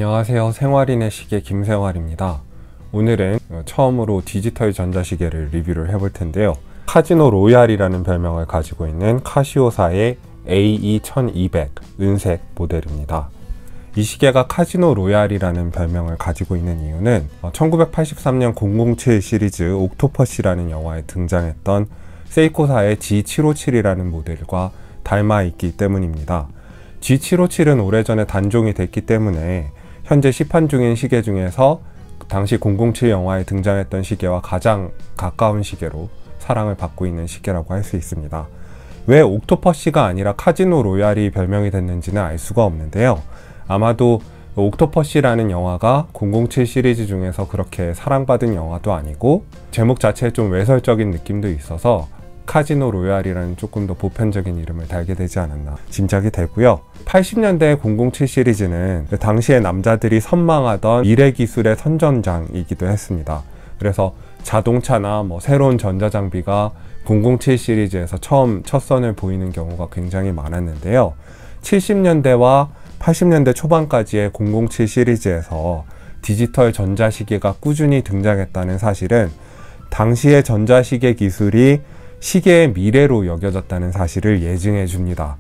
안녕하세요. 생활인의 시계 김생활입니다. 오늘은 처음으로 디지털 전자시계를 리뷰를 해볼 텐데요. 카지노 로얄이라는 별명을 가지고 있는 카시오사의 AE1200 은색 모델입니다. 이 시계가 카지노 로얄이라는 별명을 가지고 있는 이유는 1983년 007 시리즈 옥토퍼시라는 영화에 등장했던 세이코사의 G757이라는 모델과 닮아 있기 때문입니다. G757은 오래전에 단종이 됐기 때문에 현재 시판 중인 시계 중에서 당시 007 영화에 등장했던 시계와 가장 가까운 시계로 사랑을 받고 있는 시계라고 할 수 있습니다. 왜 옥토퍼시가 아니라 카지노 로얄이 별명이 됐는지는 알 수가 없는데요. 아마도 옥토퍼시라는 영화가 007 시리즈 중에서 그렇게 사랑받은 영화도 아니고 제목 자체에 좀 외설적인 느낌도 있어서 카지노 로얄이라는 조금 더 보편적인 이름을 달게 되지 않았나 짐작이 되고요. 80년대 007 시리즈는 당시에 남자들이 선망하던 미래기술의 선전장이기도 했습니다. 그래서 자동차나 새로운 전자장비가 007 시리즈에서 처음 첫 선을 보이는 경우가 굉장히 많았는데요. 70년대와 80년대 초반까지의 007 시리즈에서 디지털 전자시계가 꾸준히 등장했다는 사실은 당시의 전자시계 기술이 시계의 미래로 여겨졌다는 사실을 예증해 줍니다.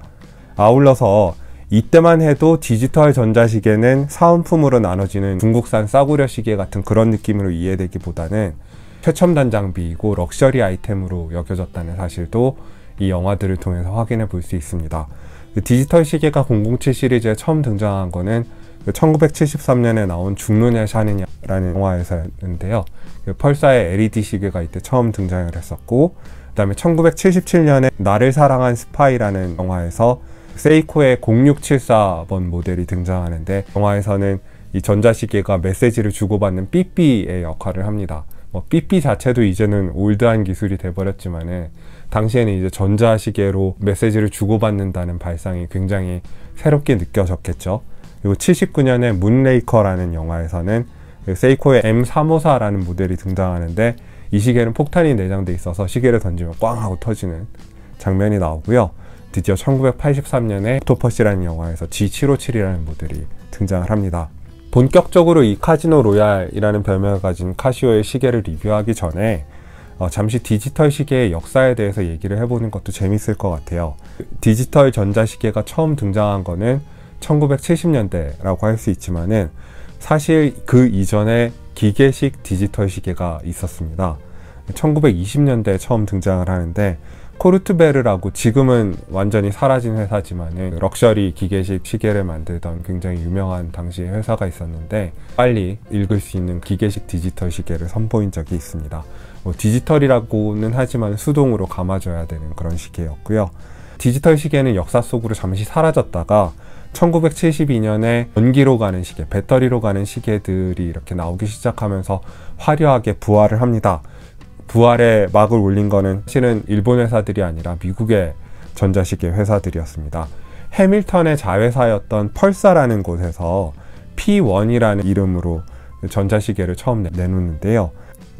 아울러서 이때만 해도 디지털 전자시계는 사은품으로 나눠지는 중국산 싸구려 시계 같은 그런 느낌으로 이해되기보다는 최첨단 장비이고 럭셔리 아이템으로 여겨졌다는 사실도 이 영화들을 통해서 확인해 볼 수 있습니다. 디지털 시계가 007 시리즈에 처음 등장한 거는 1973년에 나온 죽느냐 사느냐라는 영화에서였는데요. 펄사의 LED 시계가 이때 처음 등장을 했었고, 그 다음에 1977년에 나를 사랑한 스파이라는 영화에서 세이코의 0674번 모델이 등장하는데, 영화에서는 이 전자시계가 메시지를 주고받는 삐삐의 역할을 합니다. 삐삐 자체도 이제는 올드한 기술이 돼버렸지만은 당시에는 이제 전자시계로 메시지를 주고받는다는 발상이 굉장히 새롭게 느껴졌겠죠. 그리고 79년에 문레이커라는 영화에서는 세이코의 M354라는 모델이 등장하는데, 이 시계는 폭탄이 내장돼 있어서 시계를 던지면 꽝 하고 터지는 장면이 나오고요. 드디어 1983년에 옥토퍼시라는 영화에서 G757이라는 모델이 등장을 합니다. 본격적으로 이 카지노 로얄이라는 별명을 가진 카시오의 시계를 리뷰하기 전에 잠시 디지털 시계의 역사에 대해서 얘기를 해보는 것도 재밌을 것 같아요. 디지털 전자시계가 처음 등장한 거는 1970년대라고 할 수 있지만은 사실 그 이전에 기계식 디지털 시계가 있었습니다. 1920년대에 처음 등장을 하는데, 코르트베르라고 지금은 완전히 사라진 회사지만 럭셔리 기계식 시계를 만들던 굉장히 유명한 당시의 회사가 있었는데, 빨리 읽을 수 있는 기계식 디지털 시계를 선보인 적이 있습니다. 디지털이라고는 하지만 수동으로 감아줘야 되는 그런 시계였고요. 디지털 시계는 역사 속으로 잠시 사라졌다가 1972년에 전기로 가는 시계, 배터리로 가는 시계들이 이렇게 나오기 시작하면서 화려하게 부활을 합니다. 부활에 막을 올린 거는 실은 일본 회사들이 아니라 미국의 전자시계 회사들이었습니다. 해밀턴의 자회사였던 펄사라는 곳에서 P1이라는 이름으로 전자시계를 처음 내놓는데요.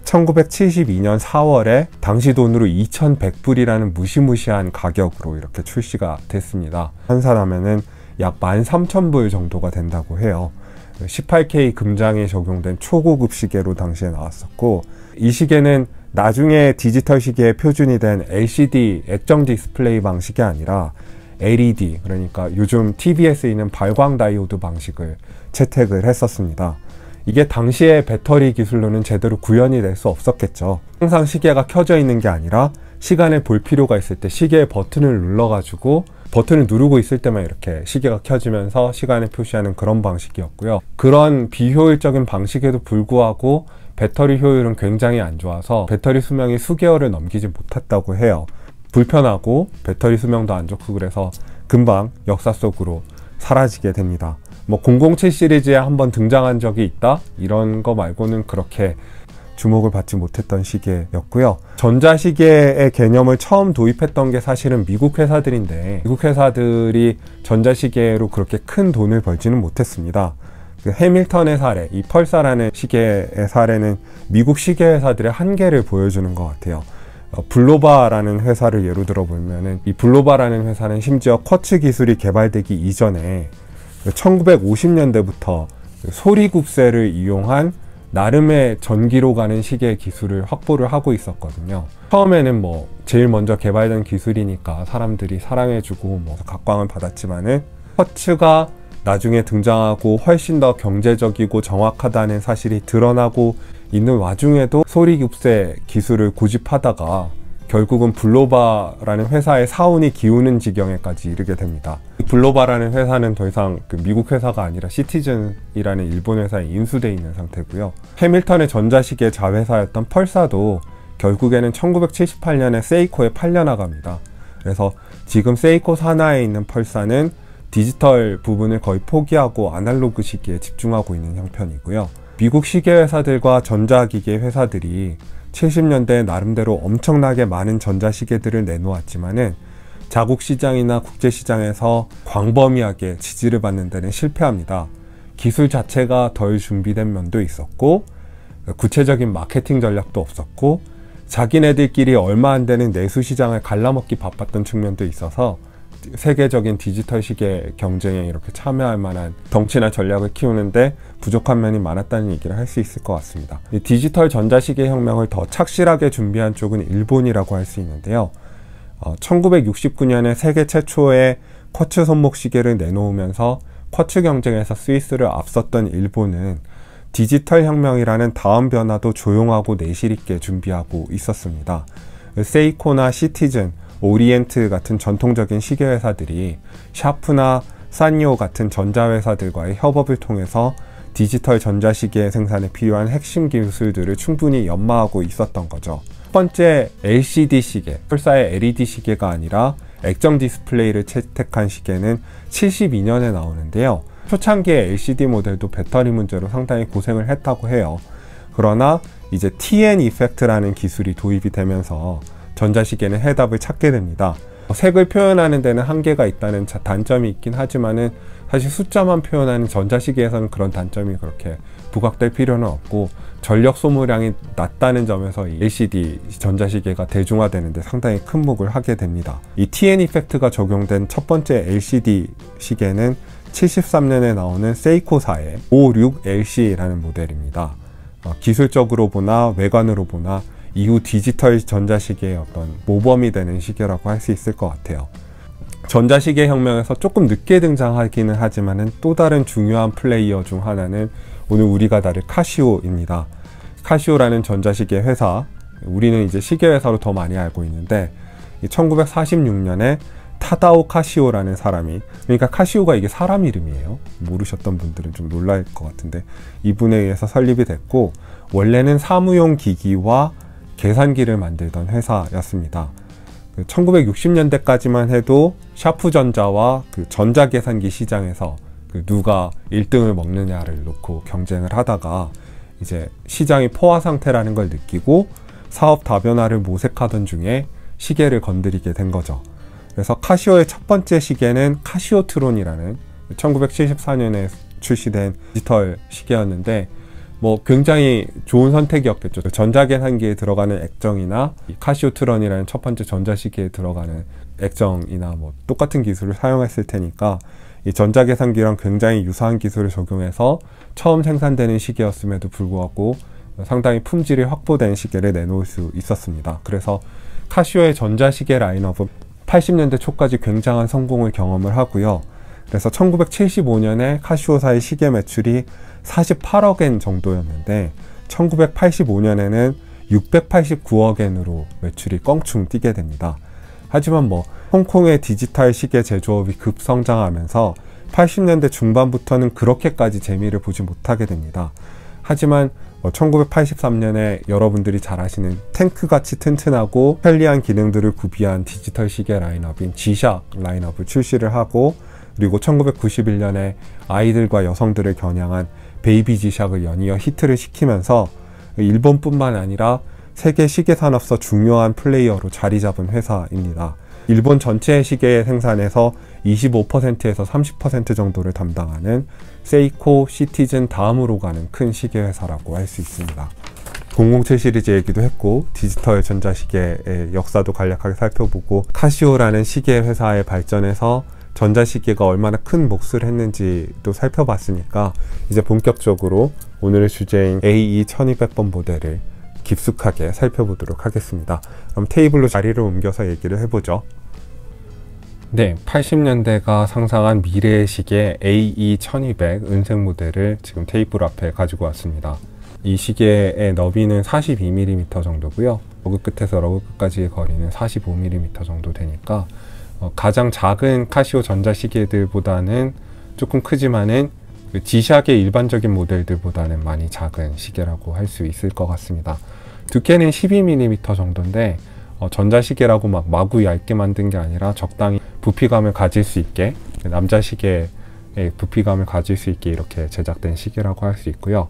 1972년 4월에 당시 돈으로 2100불이라는 무시무시한 가격으로 이렇게 출시가 됐습니다. 환산하면은 약 13,000불 정도가 된다고 해요. 18K 금장에 적용된 초고급 시계로 당시에 나왔었고, 이 시계는 나중에 디지털 시계의 표준이 된 LCD 액정 디스플레이 방식이 아니라 LED, 그러니까 요즘 TV에 쓰이는 발광 다이오드 방식을 채택을 했었습니다. 이게 당시의 배터리 기술로는 제대로 구현이 될 수 없었겠죠. 항상 시계가 켜져 있는 게 아니라 시간을 볼 필요가 있을 때 시계의 버튼을 눌러가지고 버튼을 누르고 있을 때만 이렇게 시계가 켜지면서 시간을 표시하는 그런 방식이었고요. 그런 비효율적인 방식에도 불구하고 배터리 효율은 굉장히 안 좋아서 배터리 수명이 수개월을 넘기지 못했다고 해요. 불편하고 배터리 수명도 안 좋고 그래서 금방 역사 속으로 사라지게 됩니다. 007 시리즈에 한번 등장한 적이 있다? 이런 거 말고는 그렇게 주목을 받지 못했던 시계였고요. 전자시계의 개념을 처음 도입했던 게 사실은 미국 회사들인데, 미국 회사들이 전자시계로 그렇게 큰 돈을 벌지는 못했습니다. 해밀턴의 사례, 이 펄사라는 시계의 사례는 미국 시계 회사들의 한계를 보여주는 것 같아요. 블로바라는 회사를 예로 들어보면은, 이 블로바라는 회사는 심지어 쿼츠 기술이 개발되기 이전에 1950년대부터 소리굽쇠를 이용한 나름의 전기로 가는 시계 기술을 확보를 하고 있었거든요. 처음에는 뭐 제일 먼저 개발된 기술이니까 사람들이 사랑해주고 뭐 각광을 받았지만은 쿼츠가 나중에 등장하고 훨씬 더 경제적이고 정확하다는 사실이 드러나고 있는 와중에도 소리굽쇠 기술을 고집하다가 결국은 블로바라는 회사의 사운이 기우는 지경에까지 이르게 됩니다. 블로바라는 회사는 더 이상 미국 회사가 아니라 시티즌이라는 일본 회사에 인수되어 있는 상태고요. 해밀턴의 전자시계 자회사였던 펄사도 결국에는 1978년에 세이코에 팔려나갑니다. 그래서 지금 세이코 산하에 있는 펄사는 디지털 부분을 거의 포기하고 아날로그 시기에 집중하고 있는 형편이고요. 미국 시계 회사들과 전자기계 회사들이 70년대에 나름대로 엄청나게 많은 전자시계들을 내놓았지만은 자국 시장이나 국제 시장에서 광범위하게 지지를 받는 데는 실패합니다. 기술 자체가 덜 준비된 면도 있었고, 구체적인 마케팅 전략도 없었고, 자기네들끼리 얼마 안 되는 내수 시장을 갈라먹기 바빴던 측면도 있어서 세계적인 디지털 시계 경쟁에 이렇게 참여할 만한 덩치나 전략을 키우는데 부족한 면이 많았다는 얘기를 할 수 있을 것 같습니다. 이 디지털 전자시계 혁명을 더 착실하게 준비한 쪽은 일본이라고 할 수 있는데요. 1969년에 세계 최초의 쿼츠 손목 시계를 내놓으면서 쿼츠 경쟁에서 스위스를 앞섰던 일본은 디지털 혁명이라는 다음 변화도 조용하고 내실 있게 준비하고 있었습니다. 세이코나 시티즌, 오리엔트 같은 전통적인 시계 회사들이 샤프나 산요 같은 전자회사들과의 협업을 통해서 디지털 전자시계 생산에 필요한 핵심 기술들을 충분히 연마하고 있었던 거죠. 첫 번째 LCD 시계, 펄사의 LED 시계가 아니라 액정 디스플레이를 채택한 시계는 72년에 나오는데요. 초창기의 LCD 모델도 배터리 문제로 상당히 고생을 했다고 해요. 그러나 이제 TN 이펙트라는 기술이 도입이 되면서 전자시계는 해답을 찾게 됩니다. 색을 표현하는 데는 한계가 있다는 단점이 있긴 하지만은 사실 숫자만 표현하는 전자시계에서는 그런 단점이 그렇게 부각될 필요는 없고 전력 소모량이 낮다는 점에서 이 LCD 전자시계가 대중화되는데 상당히 큰 몫을 하게 됩니다. 이 TN 이펙트가 적용된 첫 번째 LCD 시계는 73년에 나오는 세이코사의 56LC라는 모델입니다. 기술적으로 보나 외관으로 보나 이후 디지털 전자시계의 어떤 모범이 되는 시계라고 할 수 있을 것 같아요. 전자시계 혁명에서 조금 늦게 등장하기는 하지만은 또 다른 중요한 플레이어 중 하나는 오늘 우리가 다룰 카시오입니다. 카시오라는 전자시계 회사, 우리는 이제 시계 회사로 더 많이 알고 있는데 1946년에 타다오 카시오라는 사람이, 그러니까 카시오가 이게 사람 이름이에요. 모르셨던 분들은 좀 놀랄 것 같은데 이분에 의해서 설립이 됐고, 원래는 사무용 기기와 계산기를 만들던 회사였습니다. 1960년대까지만 해도 샤프전자와 전자계산기 시장에서 누가 1등을 먹느냐를 놓고 경쟁을 하다가 이제 시장이 포화 상태라는 걸 느끼고 사업 다변화를 모색하던 중에 시계를 건드리게 된 거죠. 그래서 카시오의 첫 번째 시계는 카시오트론이라는 1974년에 출시된 디지털 시계였는데 뭐 굉장히 좋은 선택이었겠죠. 전자계산기에 들어가는 액정이나 카시오트론이라는 첫 번째 전자시계에 들어가는 액정이나 뭐 똑같은 기술을 사용했을 테니까 이 전자계산기랑 굉장히 유사한 기술을 적용해서 처음 생산되는 시계였음에도 불구하고 상당히 품질이 확보된 시계를 내놓을 수 있었습니다. 그래서 카시오의 전자시계 라인업은 80년대 초까지 굉장한 성공을 경험을 하고요. 그래서 1975년에 카시오사의 시계 매출이 48억엔 정도였는데 1985년에는 689억엔으로 매출이 껑충 뛰게 됩니다. 하지만 뭐 홍콩의 디지털 시계 제조업이 급성장하면서 80년대 중반부터는 그렇게까지 재미를 보지 못하게 됩니다. 하지만 1983년에 여러분들이 잘 아시는 탱크같이 튼튼하고 편리한 기능들을 구비한 디지털 시계 라인업인 G샥 라인업을 출시를 하고, 그리고 1991년에 아이들과 여성들을 겨냥한 베이비 G샥을 연이어 히트를 시키면서 일본뿐만 아니라 세계 시계 산업서 중요한 플레이어로 자리 잡은 회사입니다. 일본 전체의 시계 생산에서 25%에서 30% 정도를 담당하는 세이코, 시티즌 다음으로 가는 큰 시계 회사라고 할 수 있습니다. 007 시리즈 얘기도 했고 디지털 전자시계의 역사도 간략하게 살펴보고, 카시오라는 시계 회사의 발전에서 전자시계가 얼마나 큰 몫을 했는지도 살펴봤으니까 이제 본격적으로 오늘의 주제인 AE1200번 모델을 깊숙하게 살펴보도록 하겠습니다. 그럼 테이블로 자리를 옮겨서 얘기를 해보죠. 네, 80년대가 상상한 미래의 시계 AE1200 은색 모델을 지금 테이블 앞에 가지고 왔습니다. 이 시계의 너비는 42mm 정도고요. 러그 끝에서 러그 끝까지의 거리는 45mm 정도 되니까 가장 작은 카시오 전자시계들보다는 조금 크지만은 G샥의 일반적인 모델들보다는 많이 작은 시계라고 할 수 있을 것 같습니다. 두께는 12mm 정도인데 전자시계라고 막 마구 얇게 만든 게 아니라 적당히 부피감을 가질 수 있게, 남자 시계의 부피감을 가질 수 있게 이렇게 제작된 시계라고 할 수 있고요.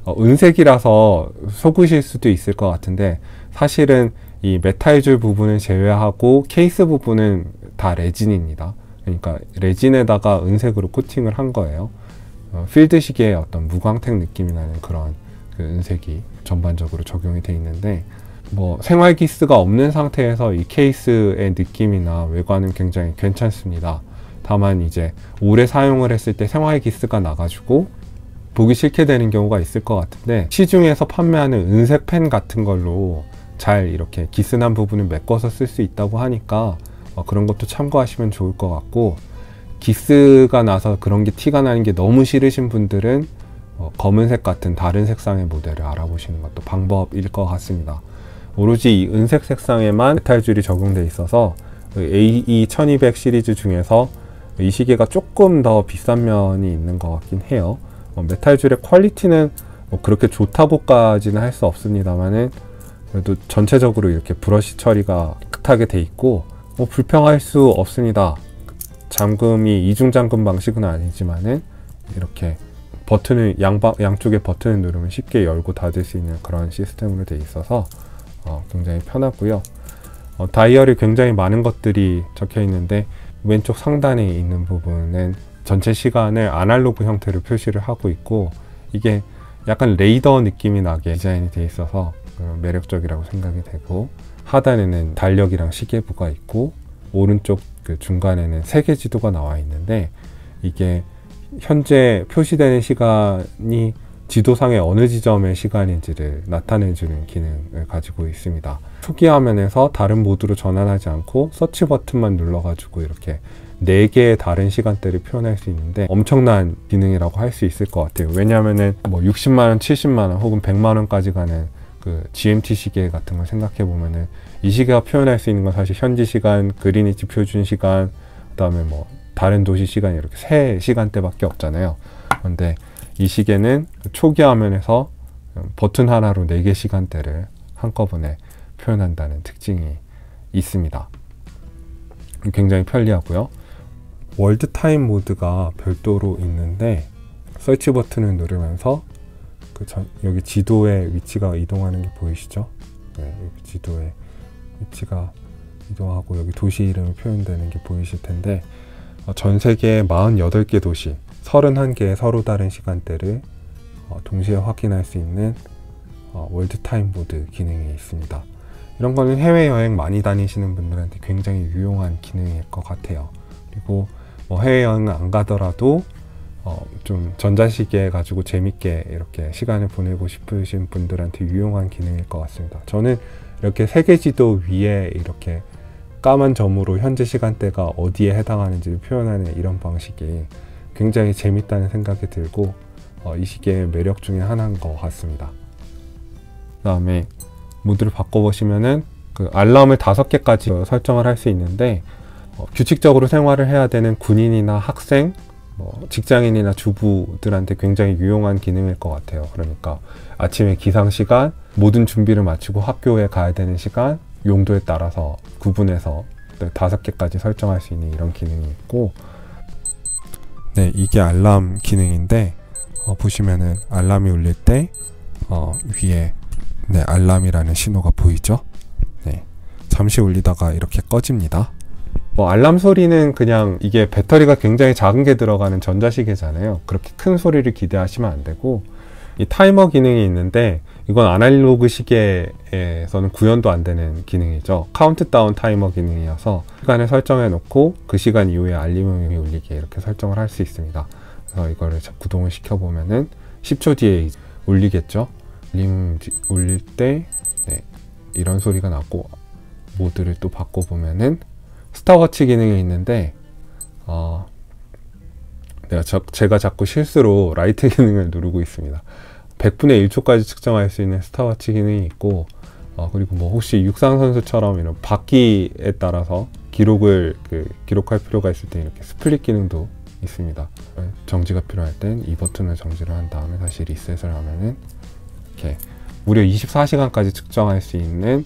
은색이라서 속으실 수도 있을 것 같은데 사실은 이 메탈줄 부분을 제외하고 케이스 부분은 다 레진입니다. 그러니까 레진에다가 은색으로 코팅을 한 거예요. 필드 시계의 어떤 무광택 느낌이 나는 그런 그 은색이 전반적으로 적용이 되어 있는데, 뭐 생활 기스가 없는 상태에서 이 케이스의 느낌이나 외관은 굉장히 괜찮습니다. 다만 이제 오래 사용을 했을 때 생활 기스가 나가지고 보기 싫게 되는 경우가 있을 것 같은데, 시중에서 판매하는 은색 펜 같은 걸로 잘 이렇게 기스난 부분을 메꿔서 쓸 수 있다고 하니까 그런 것도 참고하시면 좋을 것 같고, 기스가 나서 그런 게 티가 나는 게 너무 싫으신 분들은 검은색 같은 다른 색상의 모델을 알아보시는 것도 방법일 것 같습니다. 오로지 이 은색 색상에만 메탈줄이 적용되어 있어서 AE1200 시리즈 중에서 이 시계가 조금 더 비싼 면이 있는 것 같긴 해요. 메탈줄의 퀄리티는 그렇게 좋다고까지는 할 수 없습니다만은 그래도 전체적으로 이렇게 브러쉬 처리가 깨끗하게 돼 있고 불평할 수 없습니다. 잠금이 이중 잠금 방식은 아니지만은 이렇게 버튼을 양쪽에 버튼을 누르면 쉽게 열고 닫을 수 있는 그런 시스템으로 되어 있어서 굉장히 편하고요. 다이얼이 굉장히 많은 것들이 적혀 있는데 왼쪽 상단에 있는 부분은 전체 시간을 아날로그 형태로 표시를 하고 있고, 이게 약간 레이더 느낌이 나게 디자인이 되어 있어서 매력적이라고 생각이 되고, 하단에는 달력이랑 시계부가 있고 오른쪽 그 중간에는 세계 지도가 나와 있는데, 이게 현재 표시되는 시간이 지도상의 어느 지점의 시간인지를 나타내주는 기능을 가지고 있습니다. 초기 화면에서 다른 모드로 전환하지 않고 서치 버튼만 눌러가지고 이렇게 4개의 다른 시간대를 표현할 수 있는데 엄청난 기능이라고 할 수 있을 것 같아요. 왜냐하면은 뭐 60만원, 70만원 혹은 100만원까지 가는 그 GMT 시계 같은 걸 생각해 보면은 이 시계가 표현할 수 있는 건 사실 현지 시간, 그리니치 표준 시간, 그 다음에 뭐 다른 도시 시간 이렇게 3시간대밖에 없잖아요. 그런데 이 시계는 초기 화면에서 버튼 하나로 4개 시간대를 한꺼번에 표현한다는 특징이 있습니다. 굉장히 편리하고요. 월드 타임 모드가 별도로 있는데 서치 버튼을 누르면서 여기 지도의 위치가 이동하는 게 보이시죠? 네, 여기 지도의 위치가 이동하고 여기 도시 이름이 표현되는 게 보이실 텐데, 전 세계 48개 도시 31개의 서로 다른 시간대를 동시에 확인할 수 있는 월드 타임 모드 기능이 있습니다. 이런 거는 해외여행 많이 다니시는 분들한테 굉장히 유용한 기능일 것 같아요. 그리고 뭐 해외여행을 안 가더라도 좀 전자시계 가지고 재밌게 이렇게 시간을 보내고 싶으신 분들한테 유용한 기능일 것 같습니다. 저는 이렇게 세계지도 위에 이렇게 까만 점으로 현재 시간대가 어디에 해당하는지를 표현하는 이런 방식이 굉장히 재밌다는 생각이 들고 이 시계의 매력 중에 하나인 것 같습니다. 그 다음에 모드를 바꿔보시면은 그 알람을 5개까지 설정을 할 수 있는데, 규칙적으로 생활을 해야 되는 군인이나 학생, 직장인이나 주부들한테 굉장히 유용한 기능일 것 같아요. 그러니까 아침에 기상시간, 모든 준비를 마치고 학교에 가야 되는 시간, 용도에 따라서 구분해서 5개까지 설정할 수 있는 이런 기능이 있고, 네, 이게 알람 기능인데 보시면은 알람이 울릴 때 위에 네, 알람이라는 신호가 보이죠? 네, 잠시 울리다가 이렇게 꺼집니다. 알람 소리는 그냥 이게 배터리가 굉장히 작은 게 들어가는 전자시계잖아요. 그렇게 큰 소리를 기대하시면 안 되고, 이 타이머 기능이 있는데 이건 아날로그 시계에서는 구현도 안 되는 기능이죠. 카운트다운 타이머 기능이어서 시간을 설정해 놓고 그 시간 이후에 알림음이 울리게 이렇게 설정을 할 수 있습니다. 그래서 이거를 구동을 시켜 보면은 10초 뒤에 울리겠죠. 알림 울릴 때 이런 소리가 나고, 모드를 또 바꿔보면은 스탑워치 기능이 있는데 제가 자꾸 실수로 라이트 기능을 누르고 있습니다. 100분의 1초까지 측정할 수 있는 스탑워치 기능이 있고, 그리고 뭐 혹시 육상 선수처럼 이런 바퀴에 따라서 기록할 필요가 있을 때 이렇게 스플릿 기능도 있습니다. 정지가 필요할 땐 이 버튼을 정지를 한 다음에 다시 리셋을 하면은 이렇게 무려 24시간까지 측정할 수 있는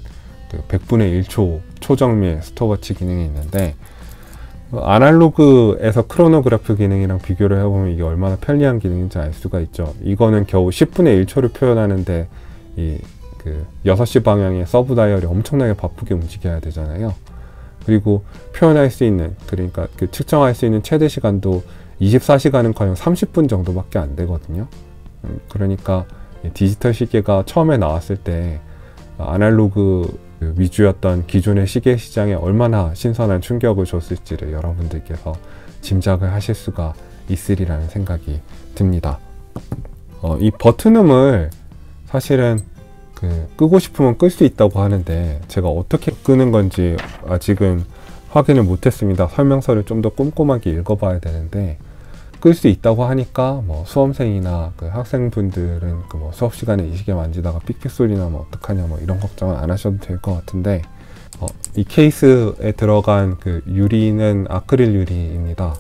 100분의 1초 초정밀 스톱워치 기능이 있는데, 아날로그에서 크로노그래프 기능이랑 비교를 해보면 이게 얼마나 편리한 기능인지 알 수가 있죠. 이거는 겨우 10분의 1초를 표현하는데 6시 방향의 서브 다이얼이 엄청나게 바쁘게 움직여야 되잖아요. 그리고 표현할 수 있는, 그러니까 측정할 수 있는 최대 시간도 24시간은 커녕 30분 정도밖에 안 되거든요. 그러니까 디지털 시계가 처음에 나왔을 때 아날로그 위주였던 기존의 시계 시장에 얼마나 신선한 충격을 줬을지를 여러분들께서 짐작을 하실 수가 있으리라는 생각이 듭니다. 이 버튼음을 사실은 끄고 싶으면 끌 수 있다고 하는데 제가 어떻게 끄는 건지 아직은 확인을 못했습니다. 설명서를 좀 더 꼼꼼하게 읽어봐야 되는데, 끌 수 있다고 하니까 뭐 수험생이나 학생분들은 뭐 수업 시간에 이 시계 만지다가 삑삑 소리 나면 어떡하냐 뭐 이런 걱정은 안 하셔도 될 것 같은데, 이 케이스에 들어간 유리는 아크릴 유리입니다.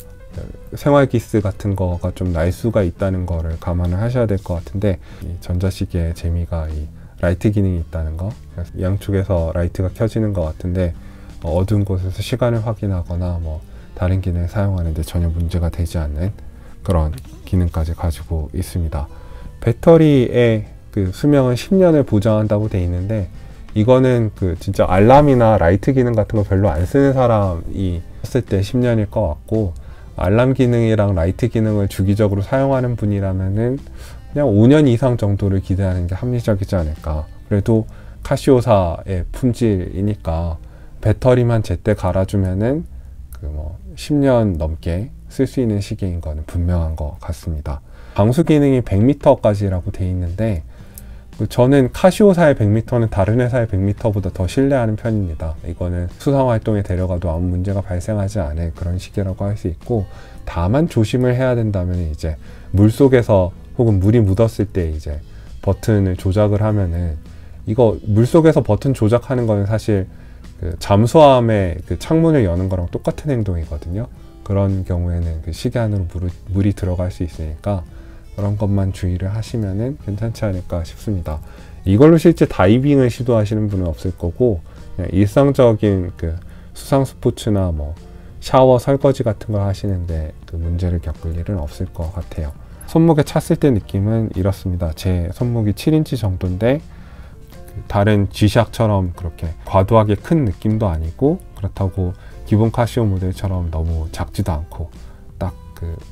생활기스 같은 거가 좀 날 수가 있다는 거를 감안을 하셔야 될 것 같은데, 이 전자시계의 재미가 이 라이트 기능이 있다는 거, 양쪽에서 라이트가 켜지는 것 같은데 어두운 곳에서 시간을 확인하거나 뭐 다른 기능을 사용하는데 전혀 문제가 되지 않는 그런 기능까지 가지고 있습니다. 배터리의 수명은 10년을 보장한다고 돼 있는데, 이거는 진짜 알람이나 라이트 기능 같은 거 별로 안 쓰는 사람이 썼을 때 10년일 것 같고, 알람 기능이랑 라이트 기능을 주기적으로 사용하는 분이라면은 그냥 5년 이상 정도를 기대하는 게 합리적이지 않을까. 그래도 카시오사의 품질이니까 배터리만 제때 갈아주면은 10년 넘게 쓸 수 있는 시계인 거는 분명한 것 같습니다. 방수 기능이 100m까지라고 돼 있는데, 저는 카시오사의 100m는 다른 회사의 100m보다 더 신뢰하는 편입니다. 이거는 수상 활동에 데려가도 아무 문제가 발생하지 않을 그런 시계라고 할 수 있고, 다만 조심을 해야 된다면 이제 물속에서 혹은 물이 묻었을 때 이제 버튼을 조작을 하면은, 이거 물속에서 버튼 조작하는 거는 사실 잠수함의 창문을 여는 거랑 똑같은 행동이거든요. 그런 경우에는 시계 안으로 물이 들어갈 수 있으니까 그런 것만 주의를 하시면은 괜찮지 않을까 싶습니다. 이걸로 실제 다이빙을 시도하시는 분은 없을 거고, 그냥 일상적인 수상 스포츠나 뭐 샤워 설거지 같은 걸 하시는데 문제를 겪을 일은 없을 것 같아요. 손목에 찼을 때 느낌은 이렇습니다. 제 손목이 7인치 정도인데 다른 G샥처럼 그렇게 과도하게 큰 느낌도 아니고, 그렇다고 기본 카시오 모델처럼 너무 작지도 않고 딱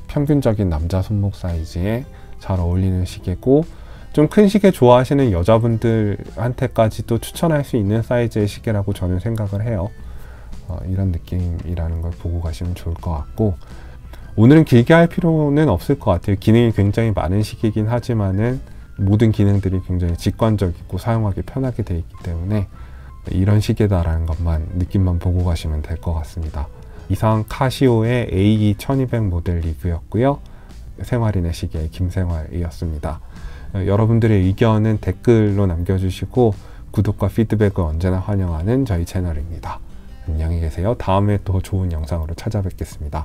평균적인 남자 손목 사이즈에 잘 어울리는 시계고, 좀 큰 시계 좋아하시는 여자분들한테까지도 추천할 수 있는 사이즈의 시계라고 저는 생각을 해요. 이런 느낌이라는 걸 보고 가시면 좋을 것 같고, 오늘은 길게 할 필요는 없을 것 같아요. 기능이 굉장히 많은 시계이긴 하지만은 모든 기능들이 굉장히 직관적이고 사용하기 편하게 되어 있기 때문에 이런 시계다라는 것만 느낌만 보고 가시면 될 것 같습니다. 이상 카시오의 AE1200 모델 리뷰였고요. 생활인의 시계 김생활이었습니다. 여러분들의 의견은 댓글로 남겨주시고 구독과 피드백을 언제나 환영하는 저희 채널입니다. 안녕히 계세요. 다음에 또 좋은 영상으로 찾아뵙겠습니다.